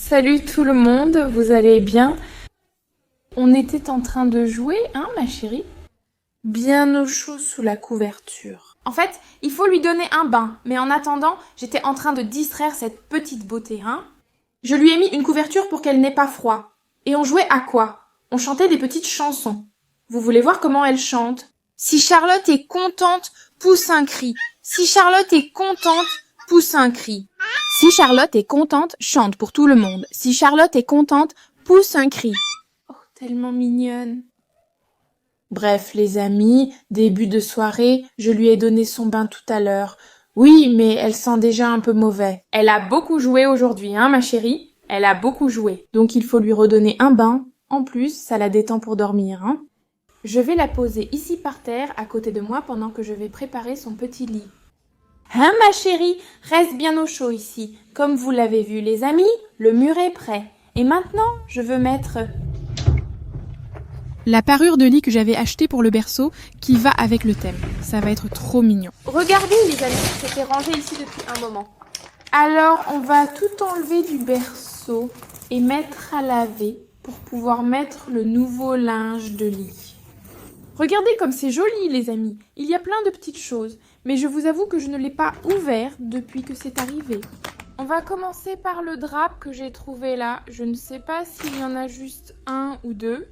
Salut tout le monde, vous allez bien? On était en train de jouer, hein ma chérie? Bien au chaud sous la couverture. En fait, il faut lui donner un bain, mais en attendant, j'étais en train de distraire cette petite beauté, hein? Je lui ai mis une couverture pour qu'elle n'ait pas froid. Et on jouait à quoi? On chantait des petites chansons. Vous voulez voir comment elle chante? Si Charlotte est contente, pousse un cri. Si Charlotte est contente, pousse un cri. Si Charlotte est contente, chante pour tout le monde. Si Charlotte est contente, pousse un cri. Oh, tellement mignonne. Bref, les amis, début de soirée, je lui ai donné son bain tout à l'heure. Oui, mais elle sent déjà un peu mauvais. Elle a beaucoup joué aujourd'hui, hein, ma chérie? Elle a beaucoup joué. Donc il faut lui redonner un bain. En plus, ça la détend pour dormir, hein. Je vais la poser ici par terre, à côté de moi, pendant que je vais préparer son petit lit. Hein, ma chérie? Reste bien au chaud ici. Comme vous l'avez vu, les amis, le mur est prêt. Et maintenant, je veux mettre la parure de lit que j'avais achetée pour le berceau qui va avec le thème. Ça va être trop mignon. Regardez les amis, c'était rangé ici depuis un moment. Alors, on va tout enlever du berceau et mettre à laver pour pouvoir mettre le nouveau linge de lit. Regardez comme c'est joli les amis, il y a plein de petites choses, mais je vous avoue que je ne l'ai pas ouvert depuis que c'est arrivé. On va commencer par le drap que j'ai trouvé là, je ne sais pas s'il y en a juste un ou deux.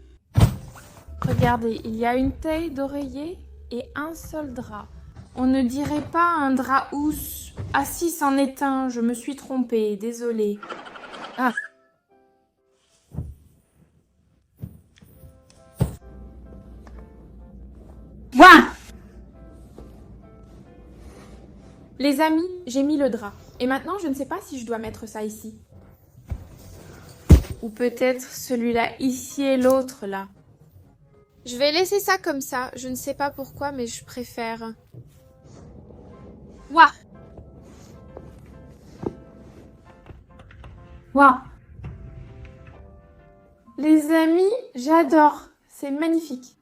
Regardez, il y a une taille d'oreiller et un seul drap. On ne dirait pas un drap housse. Ah si, c'en est un, je me suis trompée, désolée. Ah. Ouah! Les amis, j'ai mis le drap. Et maintenant, je ne sais pas si je dois mettre ça ici. Ou peut-être celui-là ici et l'autre là. Je vais laisser ça comme ça. Je ne sais pas pourquoi, mais je préfère. Ouah! Ouah! Les amis, j'adore. C'est magnifique.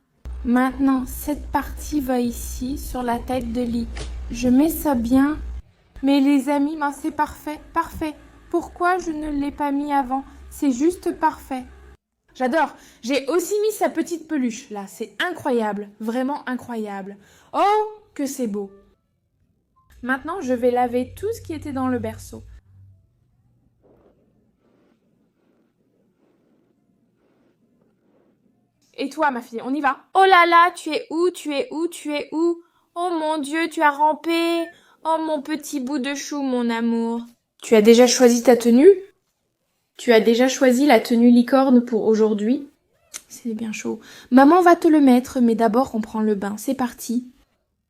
Maintenant, cette partie va ici, sur la tête de lit. Je mets ça bien. Mais les amis, ben c'est parfait, parfait. Pourquoi je ne l'ai pas mis avant? C'est juste parfait. J'adore. J'ai aussi mis sa petite peluche, là. C'est incroyable. Vraiment incroyable. Oh, que c'est beau. Maintenant, je vais laver tout ce qui était dans le berceau. Et toi, ma fille, on y va? Oh là là, tu es où? Tu es où? Tu es où? Oh mon Dieu, tu as rampé. Oh mon petit bout de chou, mon amour. Tu as déjà choisi ta tenue? Tu as déjà choisi la tenue licorne pour aujourd'hui? C'est bien chaud. Maman va te le mettre, mais d'abord on prend le bain. C'est parti.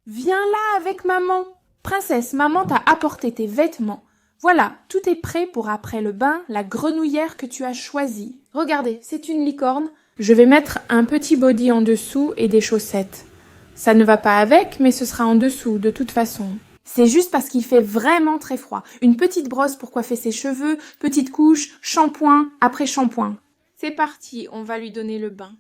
Viens là avec maman. Princesse, maman t'a apporté tes vêtements. Voilà, tout est prêt pour après le bain, la grenouillère que tu as choisie. Regardez, c'est une licorne. Je vais mettre un petit body en dessous et des chaussettes. Ça ne va pas avec, mais ce sera en dessous, de toute façon. C'est juste parce qu'il fait vraiment très froid. Une petite brosse pour coiffer ses cheveux, petite couche, shampoing après shampoing. C'est parti, on va lui donner le bain.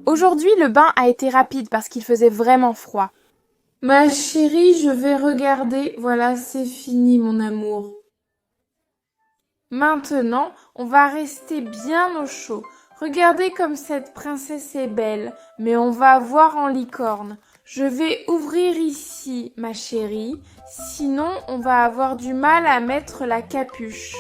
Aujourd'hui, le bain a été rapide parce qu'il faisait vraiment froid. Ma chérie, je vais regarder. Voilà, c'est fini, mon amour. Maintenant, on va rester bien au chaud. Regardez comme cette princesse est belle, mais on va voir en licorne. Je vais ouvrir ici, ma chérie, sinon on va avoir du mal à mettre la capuche.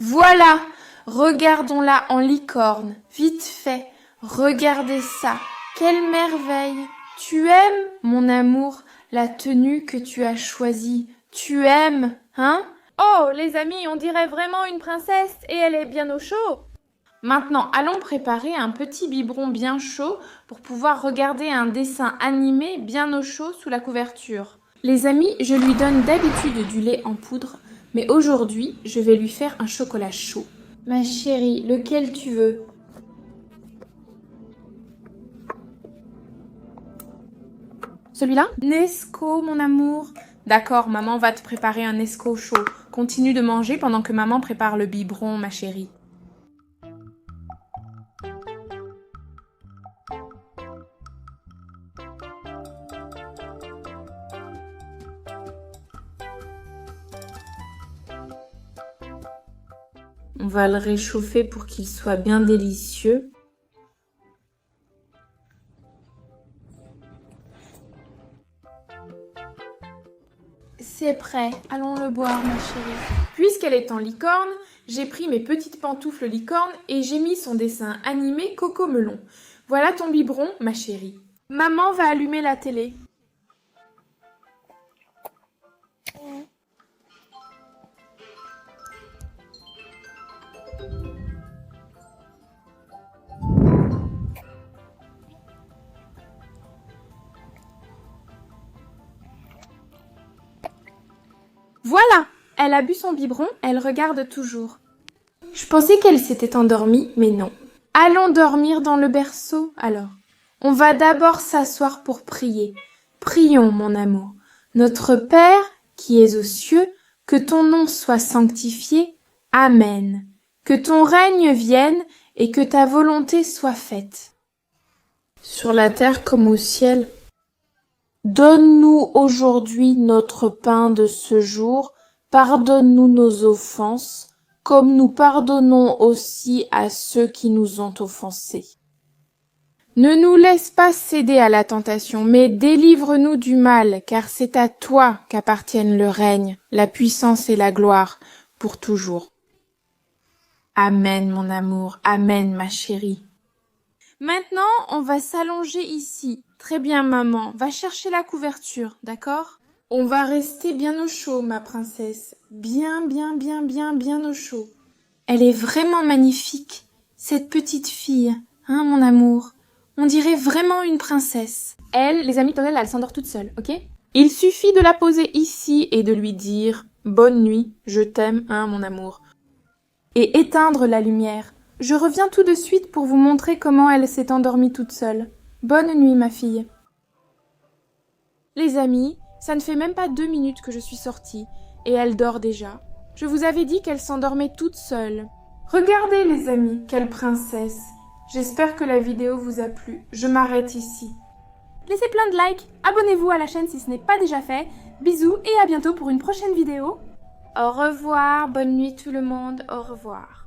Voilà, regardons-la en licorne, vite fait, regardez ça, quelle merveille. Tu aimes, mon amour, la tenue que tu as choisie, tu aimes, hein? Oh, les amis, on dirait vraiment une princesse et elle est bien au chaud. Maintenant, allons préparer un petit biberon bien chaud pour pouvoir regarder un dessin animé bien au chaud sous la couverture. Les amis, je lui donne d'habitude du lait en poudre, mais aujourd'hui, je vais lui faire un chocolat chaud. Ma chérie, lequel tu veux? Celui-là? Nesco, mon amour. D'accord, maman va te préparer un Nesco chaud. Continue de manger pendant que maman prépare le biberon, ma chérie. On va le réchauffer pour qu'il soit bien délicieux. C'est prêt, allons le boire, ma chérie. Puisqu'elle est en licorne, j'ai pris mes petites pantoufles licorne et j'ai mis son dessin animé Coco Melon. Voilà ton biberon, ma chérie. Maman va allumer la télé. Voilà, elle a bu son biberon, elle regarde toujours. Je pensais qu'elle s'était endormie, mais non. Allons dormir dans le berceau, alors. On va d'abord s'asseoir pour prier. Prions, mon amour. Notre Père, qui es aux cieux, que ton nom soit sanctifié. Amen. Que ton règne vienne et que ta volonté soit faite. Sur la terre comme au ciel. Donne-nous aujourd'hui notre pain de ce jour, pardonne-nous nos offenses, comme nous pardonnons aussi à ceux qui nous ont offensés. Ne nous laisse pas céder à la tentation, mais délivre-nous du mal, car c'est à toi qu'appartiennent le règne, la puissance et la gloire, pour toujours. Amen, mon amour, amen, ma chérie. Maintenant, on va s'allonger ici. Très bien, maman. Va chercher la couverture, d'accord? On va rester bien au chaud, ma princesse. Bien au chaud. Elle est vraiment magnifique, cette petite fille. Hein, mon amour? On dirait vraiment une princesse. Elle, les amis, elle s'endort toute seule, ok? Il suffit de la poser ici et de lui dire « Bonne nuit, je t'aime, hein, mon amour ?» et éteindre la lumière. Je reviens tout de suite pour vous montrer comment elle s'est endormie toute seule. Bonne nuit, ma fille. Les amis, ça ne fait même pas 2 minutes que je suis sortie, et elle dort déjà. Je vous avais dit qu'elle s'endormait toute seule. Regardez, les amis, quelle princesse. J'espère que la vidéo vous a plu. Je m'arrête ici. Laissez plein de likes, abonnez-vous à la chaîne si ce n'est pas déjà fait. Bisous et à bientôt pour une prochaine vidéo. Au revoir, bonne nuit tout le monde, au revoir.